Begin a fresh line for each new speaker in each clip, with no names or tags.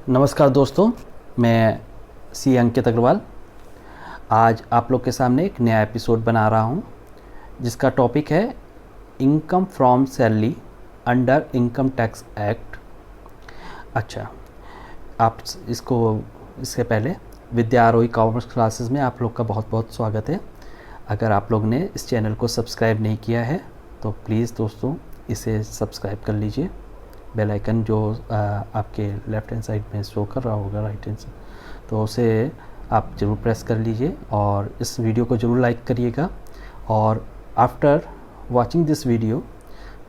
नमस्कार दोस्तों, मैं सी अंकित अग्रवाल आज आप लोग के सामने एक नया एपिसोड बना रहा हूं, जिसका टॉपिक है income from salary under income tax act. अच्छा, आप इससे पहले विद्या आरोही कॉमर्स क्लासेस में आप लोग का बहुत बहुत स्वागत है। अगर आप लोग ने इस चैनल को सब्सक्राइब नहीं किया है तो प्लीज़ दोस्तों इसे सब्सक्राइब कर लीजिए। बेल आइकन जो आपके लेफ़्ट हैंड साइड में शो कर रहा होगा, राइट हैंड से, तो उसे आप ज़रूर प्रेस कर लीजिए और इस वीडियो को ज़रूर लाइक करिएगा। और after watching this video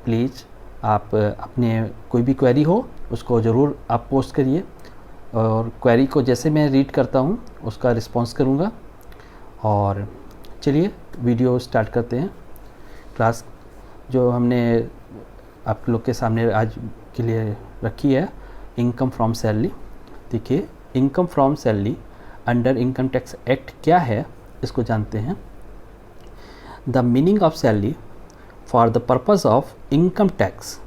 please आप अपने कोई भी क्वेरी हो उसको ज़रूर आप पोस्ट करिए, और क्वेरी को जैसे मैं रीड करता हूँ उसका रिस्पॉन्स करूँगा। और चलिए वीडियो स्टार्ट करते हैं। क्लास जो हमने आप लोग के सामने आज के लिए रखी है, इनकम फ्रॉम सैलरी। देखिए, income from salary under income tax act क्या है, इसको जानते हैं। The meaning of salary for the purpose of income tax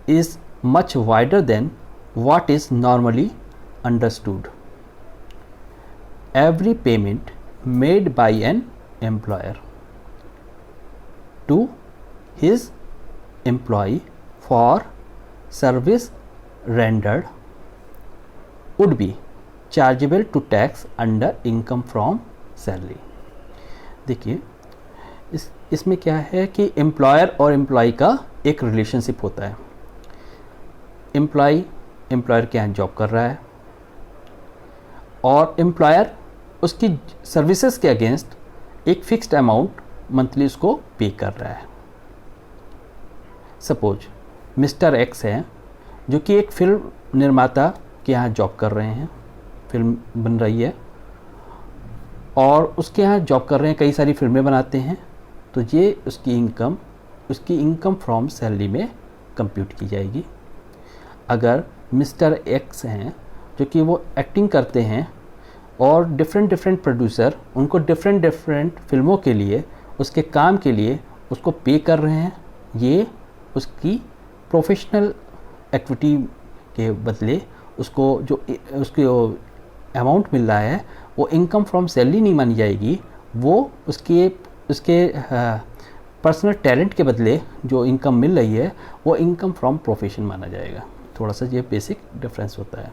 is much wider than what is normally understood. Every payment made by an employer to his employee for service rendered would be chargeable to tax under income from salary. देखिए, इसमें क्या है कि employer और employ का एक relationship होता है। एम्प्लॉयर के यहाँ जॉब कर रहा है और एम्प्लॉयर उसकी सर्विसेज के अगेंस्ट एक फिक्स्ड अमाउंट मंथली उसको पे कर रहा है। सपोज मिस्टर एक्स हैं जो कि एक फिल्म निर्माता के यहाँ जॉब कर रहे हैं, फिल्म बन रही है और उसके यहाँ जॉब कर रहे हैं, कई सारी फिल्में बनाते हैं, तो ये उसकी इनकम फ्रॉम सैलरी में कंप्यूट की जाएगी। अगर मिस्टर एक्स हैं जो कि वो एक्टिंग करते हैं और डिफरेंट प्रोड्यूसर उनको डिफरेंट फिल्मों के लिए उसके काम के लिए उसको पे कर रहे हैं, ये उसकी प्रोफेशनल एक्टिविटी के बदले उसको अमाउंट मिल रहा है, वो इनकम फ्रॉम सैलरी नहीं मानी जाएगी। वो उसके पर्सनल टैलेंट के बदले जो इनकम मिल रही है वो इनकम फ्रॉम प्रोफेशन माना जाएगा। थोड़ा सा ये बेसिक डिफरेंस होता है।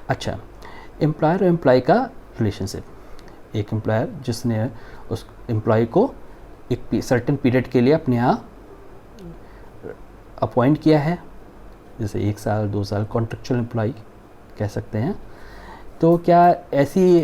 अच्छा, एम्प्लॉयर और एम्प्लॉय का रिलेशनशिप। एक एम्प्लॉयर जिसने उस एम्प्लॉय को एक सर्टेन पीरियड के लिए अपने यहाँ अपॉइंट किया है, जैसे 1 साल 2 साल, कॉन्ट्रेक्चुअल एम्प्लॉय कह सकते हैं। तो क्या ऐसी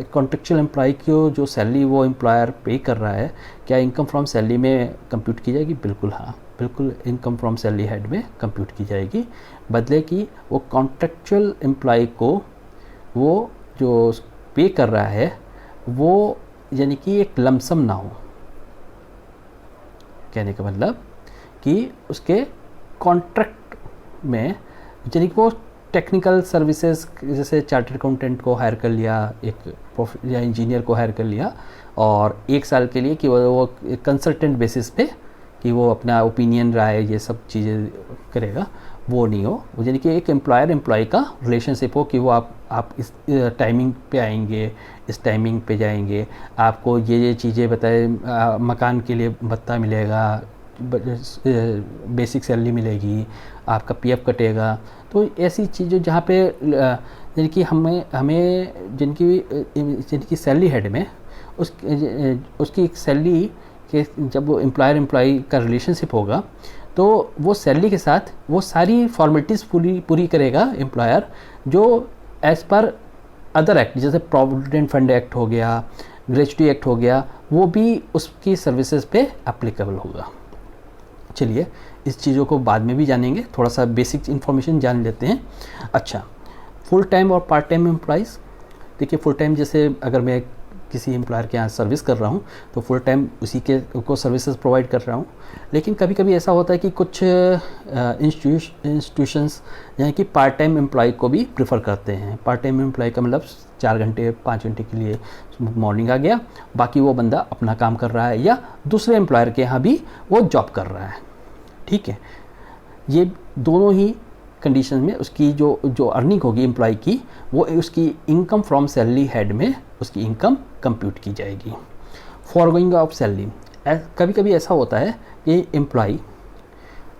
कॉन्ट्रेक्चुअल एम्प्लॉय को जो सैलरी वो एम्प्लॉयर पे कर रहा है, क्या इनकम फ्रॉम सैलरी में कंप्यूट की जाएगी? बिल्कुल हाँ, बिल्कुल इनकम फ्रॉम सैलरी हेड में कंप्यूट की जाएगी। बदले कि वो कॉन्ट्रेक्चुअल एम्प्लॉय को वो जो पे कर रहा है वो यानी कि एक लमसम ना हो। कहने का मतलब कि उसके कॉन्ट्रैक्ट में यानी कि वो टेक्निकल सर्विसेज, जैसे चार्टर्ड अकाउंटेंट को हायर कर लिया या इंजीनियर को हायर कर लिया और 1 साल के लिए कि वो कंसल्टेंट बेसिस पे कि वो अपना ओपिनियन, राय, ये सब चीज़ें करेगा, वो नहीं हो। वो यानी कि एक एम्प्लॉयर एम्प्लॉय का रिलेशनशिप हो कि वो आप इस टाइमिंग पे आएंगे, इस टाइमिंग पे जाएंगे, आपको ये चीज़ें बताए, मकान के लिए भत्ता मिलेगा, बेसिक सैलरी मिलेगी, आपका पीएफ कटेगा। तो ऐसी चीज़ें जहाँ पे यानी कि हमें जिनकी सैलरी हेड में उसकी सैलरी कि जब वो एम्प्लॉयर एम्प्लॉय का रिलेशनशिप होगा तो वो सैलरी के साथ वो सारी फॉर्मेलिटीज़ पूरी करेगा एम्प्लॉयर, जो एज़ पर अदर एक्ट, जैसे प्रोविडेंट फंड एक्ट हो गया, ग्रेच्युटी एक्ट हो गया, वो भी उसकी सर्विसेज पे एप्लीकेबल होगा। चलिए इस चीज़ों को बाद में भी जानेंगे, थोड़ा सा बेसिक इन्फॉर्मेशन जान लेते हैं। अच्छा, फुल टाइम और पार्ट टाइम एम्प्लॉइज़। देखिए, फुल टाइम जैसे अगर मैं किसी एम्प्लॉयर के यहाँ सर्विस कर रहा हूँ तो फुल टाइम उसी के को सर्विसेज प्रोवाइड कर रहा हूँ। लेकिन कभी कभी ऐसा होता है कि कुछ इंस्टीट्यूशंस यानी कि पार्ट टाइम एम्प्लॉय को भी प्रेफर करते हैं। पार्ट टाइम एम्प्लॉय का मतलब 4 घंटे 5 घंटे के लिए मॉर्निंग आ गया, बाकी वो बंदा अपना काम कर रहा है या दूसरे एम्प्लॉयर के यहाँ भी वो जॉब कर रहा है। ठीक है, ये दोनों ही कंडीशन में उसकी जो अर्निंग होगी एम्प्लॉय की, वो उसकी इनकम फ्रॉम सैलरी हेड में उसकी इनकम कंप्यूट की जाएगी। फॉरगोइंग ऑफ सैलरी, कभी कभी ऐसा होता है कि एम्प्लॉय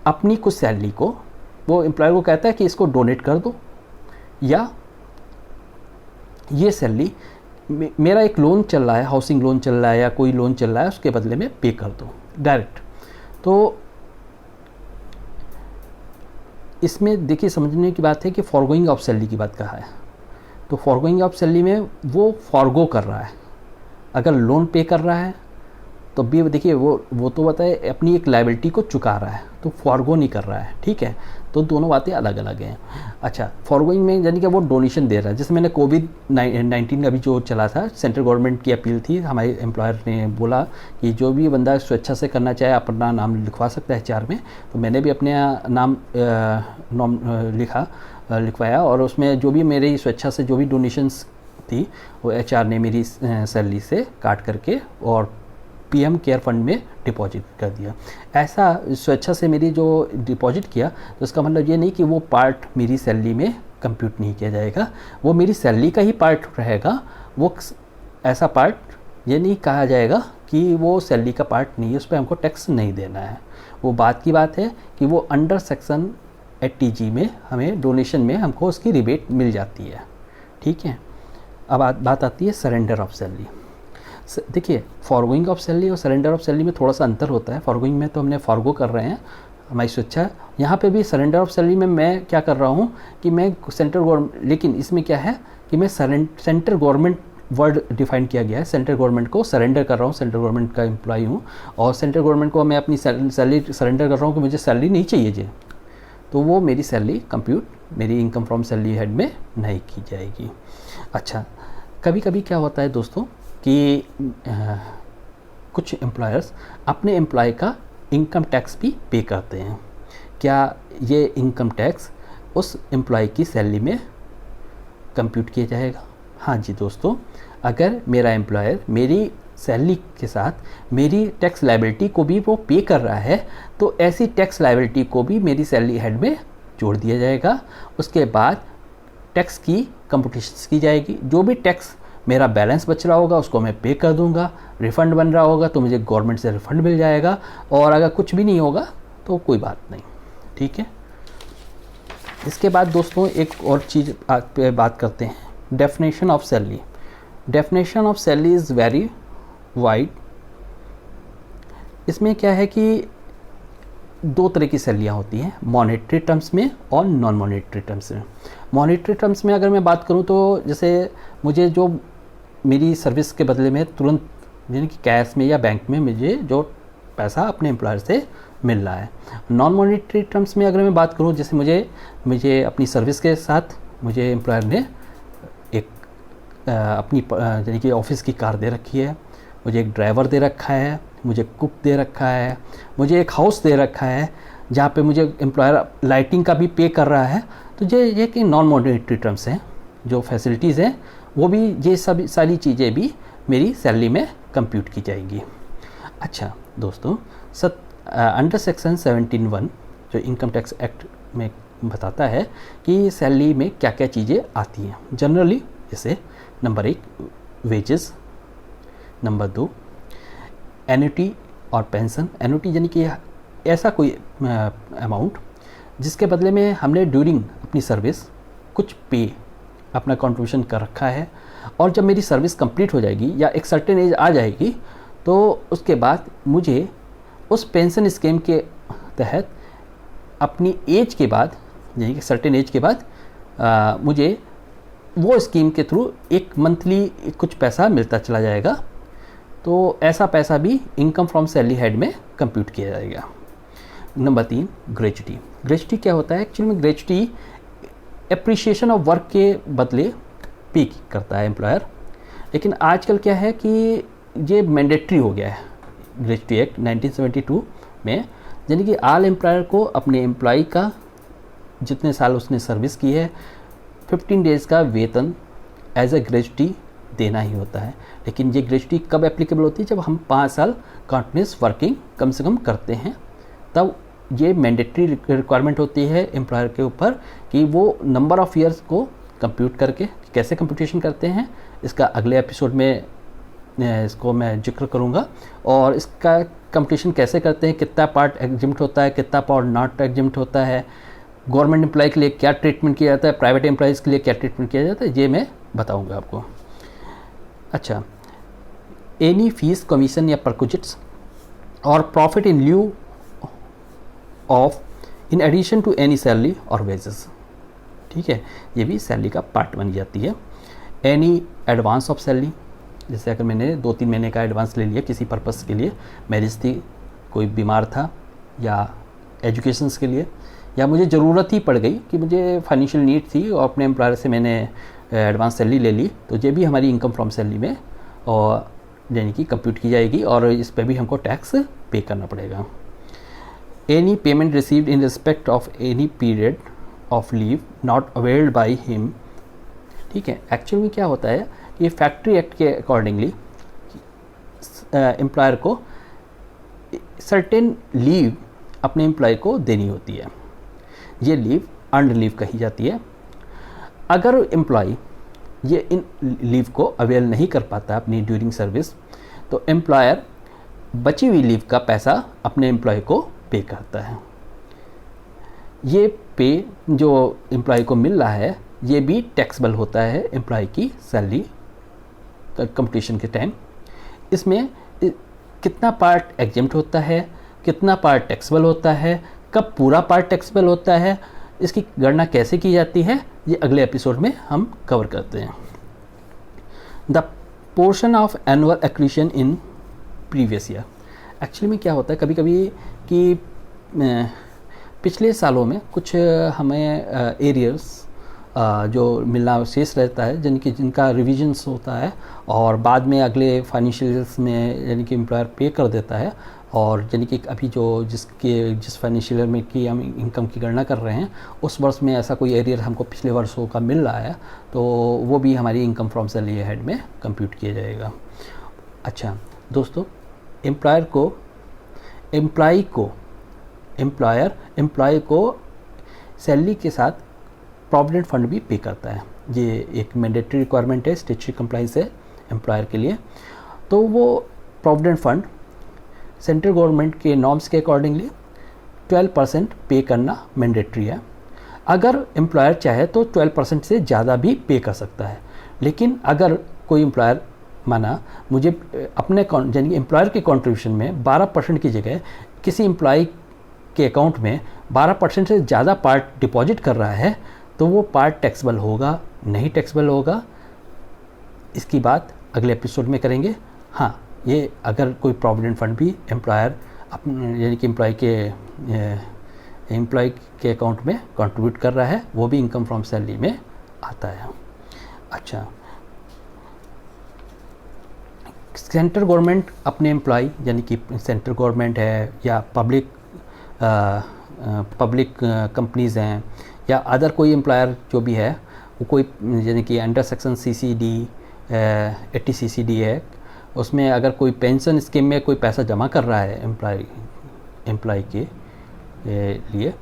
अपनी कुछ सैलरी को, वो एम्प्लॉय को कहता है कि इसको डोनेट कर दो, या ये सैलरी मेरा एक लोन चल रहा है, हाउसिंग लोन चल रहा है या कोई लोन चल रहा है, उसके बदले में पे कर दो डायरेक्ट। तो इसमें देखिए समझने की बात है कि फॉरगोइंग ऑफ सैलरी की बात कहा है। तो फॉरगोइंग ऑफ सैलरी में वो फॉरगो कर रहा है। अगर लोन पे कर रहा है तो भी देखिए वो तो बताए अपनी एक लायबिलिटी को चुका रहा है, तो फॉरगो नहीं कर रहा है, ठीक है। तो दोनों बातें अलग अलग हैं। अच्छा, फॉरगोइंग में यानी कि वो डोनेशन दे रहा है। जैसे मैंने कोविड-19 अभी जो चला था, सेंट्रल गवर्नमेंट की अपील थी, हमारे एम्प्लॉयर ने बोला कि जो भी बंदा स्वेच्छा से करना चाहे अपना नाम लिखवा सकता है एचआर में। तो मैंने भी अपने नाम लिखवाया, और उसमें जो भी मेरी स्वेच्छा से जो भी डोनेशंस थी वो एचआर ने मेरी सैलरी से काट करके और पीएम केयर फंड में डिपॉजिट कर दिया। ऐसा स्वेच्छा से मेरी जो डिपॉजिट किया, तो इसका मतलब ये नहीं कि वो पार्ट मेरी सैलरी में कंप्यूट नहीं किया जाएगा, वो मेरी सैलरी का ही पार्ट रहेगा। वो ऐसा पार्ट ये नहीं कहा जाएगा कि वो सैलरी का पार्ट नहीं है, उस पर हमको टैक्स नहीं देना है। वो बात की बात है कि वो अंडर सेक्शन 80G में हमें डोनेशन में हमको उसकी रिबेट मिल जाती है, ठीक है। अब बात आती है सरेंडर ऑफ सैलरी। देखिए, फॉरगोइंग ऑफ सैलरी और सरेंडर ऑफ सैलरी में थोड़ा सा अंतर होता है। फॉरगोइंग में तो हमने फॉरगो कर रहे हैं, हमारी स्वेच्छा। यहाँ पे भी सरेंडर ऑफ सैलरी में मैं क्या कर रहा हूँ कि मैं सेंट्रल गवर्नमेंट, लेकिन इसमें क्या है कि मैं सेंट्रल गवर्नमेंट वर्ड डिफाइन किया गया है, सेंट्रल गवर्नमेंट को सरेंडर कर रहा हूँ, सेंट्रल गवर्नमेंट का एम्प्लॉय हूँ, और सेंट्रल गवर्नमेंट को मैं अपनी सैलरी सरेंडर कर रहा हूँ कि मुझे सैलरी नहीं चाहिए जी, तो वो मेरी सैलरी कंप्यूट मेरी इनकम फ्रॉम सैलरी हेड में नहीं की जाएगी। अच्छा, कभी कभी क्या होता है दोस्तों कि कुछ एम्प्लॉयर्स अपने एम्प्लॉय का इनकम टैक्स भी पे करते हैं। क्या ये इनकम टैक्स उस एम्प्लॉय की सैलरी में कंप्यूट किया जाएगा? हाँ जी दोस्तों, अगर मेरा एम्प्लॉयर मेरी सैलरी के साथ मेरी टैक्स लायबिलिटी को भी वो पे कर रहा है, तो ऐसी टैक्स लायबिलिटी को भी मेरी सैलरी हेड में जोड़ दिया जाएगा। उसके बाद टैक्स की कंप्यूटेशन की जाएगी। जो भी टैक्स मेरा बैलेंस बच रहा होगा उसको मैं पे कर दूंगा। रिफ़ंड बन रहा होगा तो मुझे गवर्नमेंट से रिफ़ंड मिल जाएगा, और अगर कुछ भी नहीं होगा तो कोई बात नहीं, ठीक है। इसके बाद दोस्तों एक और चीज़ पे बात करते हैं, definition of salary. Definition of salary is very wide. इसमें क्या है कि दो तरह की सैलरियाँ होती हैं, मॉनेटरी टर्म्स में और नॉन मॉनेटरी टर्म्स में। मॉनेटरी टर्म्स में अगर मैं बात करूँ तो जैसे मुझे जो मेरी सर्विस के बदले में तुरंत यानी कि कैश में या बैंक में मुझे जो पैसा अपने एम्प्लॉयर से मिल रहा है। नॉन मॉनेटरी टर्म्स में अगर मैं बात करूँ, जैसे मुझे अपनी सर्विस के साथ मुझे एम्प्लॉयर ने एक अपनी यानी कि ऑफिस की कार दे रखी है, मुझे एक ड्राइवर दे रखा है, मुझे कुक दे रखा है, मुझे एक हाउस दे रखा है जहाँ पे मुझे एम्प्लॉयर लाइटिंग का भी पे कर रहा है। तो ये कि नॉन मॉनेटरी टर्म्स हैं, जो फैसिलिटीज़ हैं वो भी, ये सभी सारी चीज़ें भी मेरी सैलरी में कंप्यूट की जाएंगी। अच्छा दोस्तों, अंडर सेक्शन 17(1) जो इनकम टैक्स एक्ट में बताता है कि सैलरी में क्या क्या चीज़ें आती हैं जनरली। जैसे नंबर 1 वेजेस, नंबर 2 एन्युटी और पेंशन। एन्युटी यानी कि ऐसा कोई अमाउंट जिसके बदले में हमने ड्यूरिंग अपनी सर्विस कुछ पे अपना कंट्रीब्यूशन कर रखा है, और जब मेरी सर्विस कंप्लीट हो जाएगी या एक सर्टेन एज आ जाएगी तो उसके बाद मुझे उस पेंशन स्कीम के तहत अपनी एज के बाद यानी कि सर्टेन एज के बाद मुझे वो स्कीम के थ्रू एक मंथली कुछ पैसा मिलता चला जाएगा। तो ऐसा पैसा भी इनकम फ्रॉम सैलरी हेड में कंप्यूट किया जाएगा। Number 3 gratuity. ग्रेच्युटी क्या होता है? एक्चुअली में ग्रेच्युटी एप्रिसिएशन ऑफ वर्क के बदले पे करता है एम्प्लॉयर, लेकिन आजकल क्या है कि ये मैंडेटरी हो गया है ग्रेच्युटी एक्ट 1972 में, यानी कि आल एम्प्लॉयर को अपने एम्प्लॉय का जितने साल उसने सर्विस की है 15 डेज़ का वेतन एज ए ग्रेच्युटी देना ही होता है। लेकिन ये ग्रेच्युटी कब एप्लीकेबल होती है? जब हम 5 साल कंटिन्यूस वर्किंग कम से कम करते हैं, तब ये मैंडेटरी रिक्वायरमेंट होती है एम्प्लॉयर के ऊपर कि वो नंबर ऑफ़ ईयर्स को कंप्यूट करके, कैसे कंप्यूटेशन करते हैं इसका अगले एपिसोड में इसको मैं जिक्र करूँगा। और इसका कंप्यूटेशन कैसे करते हैं, कितना पार्ट एग्जिम्ट होता है, कितना पार्ट नॉट एग्जिम्ट होता है, गवर्नमेंट एम्प्लॉय के लिए क्या ट्रीटमेंट किया जाता है, प्राइवेट एम्प्लॉयज़ के लिए क्या ट्रीटमेंट किया जाता है, ये मैं बताऊँगा आपको। अच्छा, एनी फीस, कमीशन या perquisites or profit in lieu of in addition to any salary or wages, ठीक है, ये भी सैलरी का पार्ट बन जाती है। एनी एडवांस ऑफ सैलरी, जैसे अगर मैंने 2-3 महीने का एडवांस ले लिया किसी पर्पस के लिए, मैरिज थी, कोई बीमार था, या एजुकेशंस के लिए, या मुझे ज़रूरत ही पड़ गई कि मुझे फाइनेंशियल नीड थी और अपने एम्प्लॉयर से मैंने एडवांस सैलरी ले ली, तो ये भी हमारी इनकम फ्रॉम सैलरी में और यानी कि कंप्यूट की जाएगी और इस पर भी हमको टैक्स पे करना पड़ेगा। Any payment received in respect of any period of leave not availed by him, ठीक है। एक्चुअली क्या होता है कि फैक्ट्री एक्ट के अकॉर्डिंगली एम्प्लॉयर को सर्टेन लीव अपने एम्प्लॉय को देनी होती है, ये लीव अर्न्ड लीव कही जाती है। अगर एम्प्लॉय ये इन लीव को अवेल नहीं कर पाता अपनी ड्यूरिंग सर्विस, तो एम्प्लॉयर बची हुई लीव का पैसा अपने एम्प्लॉय को पे करता है। ये पे जो एम्प्लॉय को मिल रहा है ये भी टैक्सेबल होता है एम्प्लॉय की सैलरी कंप्यूटेशन के टाइम। इसमें कितना पार्ट एग्जेम्प्ट होता है, कितना पार्ट टैक्सेबल होता है, कब पूरा पार्ट टैक्सेबल होता है, इसकी गणना कैसे की जाती है, ये अगले एपिसोड में हम कवर करते हैं। The portion of annual accretion in previous year, actually में क्या होता है कभी कभी कि पिछले सालों में कुछ हमें एरियर्स जो मिलना शेष रहता है, जिनका रिविजन्स होता है और बाद में अगले फाइनेंशियल्स में यानी कि एम्प्लॉयर पे कर देता है, और यानी कि अभी जो जिस फाइनेंशियल ईयर में की हम इनकम की गणना कर रहे हैं उस वर्ष में ऐसा कोई एरियर हमको पिछले वर्षों का मिल रहा है, तो वो भी हमारी इनकम फ्रॉम सैलरी हेड में कंप्यूट किया जाएगा। अच्छा दोस्तों, एम्प्लॉय को सैलरी के साथ प्रोविडेंट फंड भी पे करता है। ये एक मैंडेटरी रिक्वायरमेंट है, स्टैट्यूटरी कंप्लाइंस है एम्प्लॉयर के लिए। तो वो प्रोविडेंट फंड सेंट्रल गवर्नमेंट के नॉर्म्स के अकॉर्डिंगली 12% पे करना मैंडेटरी है। अगर एम्प्लॉयर चाहे तो 12% से ज़्यादा भी पे कर सकता है, लेकिन अगर कोई एम्प्लॉयर माना मुझे अपने यानी एम्प्लॉयर के कंट्रीब्यूशन में 12% की जगह किसी एम्प्लॉय के अकाउंट में 12% से ज़्यादा पार्ट डिपॉजिट कर रहा है, तो वो पार्ट टैक्सेबल होगा नहीं टैक्सेबल होगा, इसकी बात अगले एपिसोड में करेंगे। हाँ, ये अगर कोई प्रोविडेंट फंड भी एम्प्लॉयर अपने यानी कि एम्प्लॉय के अकाउंट में कंट्रीब्यूट कर रहा है, वो भी इनकम फ्रॉम सैलरी में आता है। अच्छा, सेंट्रल गवर्नमेंट अपने एम्प्लॉय यानी कि सेंट्रल गवर्नमेंट है या पब्लिक कंपनीज़ हैं या अदर कोई एम्प्लॉयर जो भी है, वो कोई यानी कि अंडर सेक्शन CCD 80 CCD है, उसमें अगर कोई पेंशन स्कीम में कोई पैसा जमा कर रहा है एम्प्लॉय के लिए,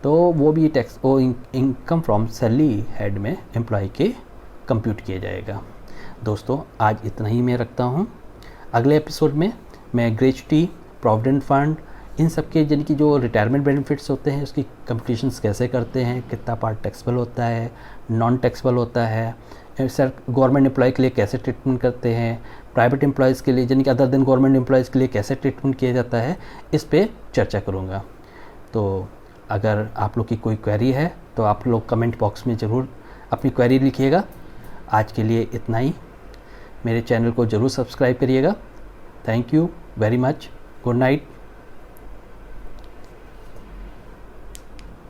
तो वो भी टैक्स वो इनकम फ्रॉम सैलरी हेड में एम्प्लॉय के कंप्यूट किया जाएगा। दोस्तों, आज इतना ही मैं रखता हूँ। अगले एपिसोड में मैं ग्रेच्युटी, प्रोविडेंट फंड, इन सब के यानी कि जो रिटायरमेंट बेनिफिट्स होते हैं उसकी कंप्यूटेशंस कैसे करते हैं, कितना पार्ट टैक्सेबल होता है, नॉन टैक्सेबल होता है, सर गवर्नमेंट एम्प्लॉय के लिए कैसे ट्रीटमेंट करते हैं, प्राइवेट एम्प्लॉयज़ के लिए यानी कि अदर देन गवर्नमेंट एम्प्लॉयज़ के लिए कैसे ट्रीटमेंट किया जाता है, इस पे चर्चा करूँगा। तो अगर आप लोग की कोई क्वेरी है तो आप लोग कमेंट बॉक्स में ज़रूर अपनी क्वेरी लिखिएगा। आज के लिए इतना ही। मेरे चैनल को ज़रूर सब्सक्राइब करिएगा। Thank you very much. Good night.